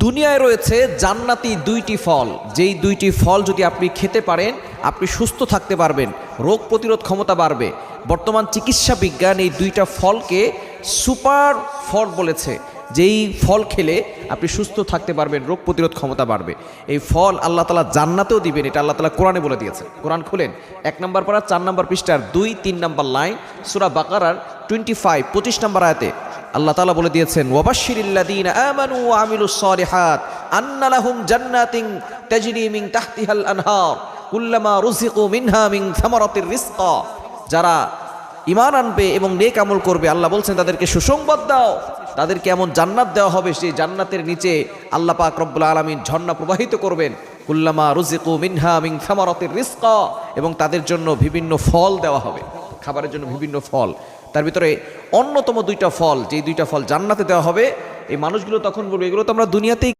দুনিয়ায় রয়েছে জান্নাতি দুইটি ফল, যেই দুইটি ফল যদি আপনি খেতে পারেন আপনি সুস্থ থাকতে পারবেন, রোগ প্রতিরোধ ক্ষমতা বাড়বে। বর্তমান চিকিৎসা বিজ্ঞান এই দুইটা ফলকে সুপার ফল বলেছে, যেই ফল খেলে আপনি সুস্থ থাকতে পারবেন, রোগ প্রতিরোধ ক্ষমতা বাড়বে। এই ফল আল্লাহ তাআলা জান্নাতেও দিবেন, এটা আল্লাহ তাআলা কোরআনে বলে দিয়েছে। কোরআন খুলেন 1 নম্বর পারা 4 নম্বর পৃষ্ঠার 2-3 নম্বর লাইন, সূরা বাকারার 25 নম্বর আয়াতে আল্লাহ তাআলা বলে দিয়েছেন, ওয়াবাশশিরিল্লাযীনা আমানু ওয়া আমিলুস সালিহাত আন্না লাহুম জান্নাতিন তাজরি মিন তাহতিহাল আনহার কুল্লামা রুযিকু মিনহা মিন সামারাতির রিজকা। যারা ঈমান আনবে এবং নেক আমল করবে, আল্লাহ বলছেন তাদেরকে সুসংবাদ দাও, তাদেরকে এমন জান্নাত দেওয়া হবে সেই জান্নাতের নিচে আল্লাহ পাক রব্বুল আলামিন ঝর্ণা প্রবাহিত করবেন। কুল্লামা রুযিকু মিনহা মিন সামারাতির রিজকা, এবং তাদের জন্য বিভিন্ন ফল দেওয়া হবে, খাবারের জন্য বিভিন্ন ফল। তার ভিতরে অন্যতম দুইটা ফল, যেই দুইটা ফল জান্নাতে দেওয়া হবে, এই মানুষগুলো তখন বলবে এগুলো তো আমরা দুনিয়াতেই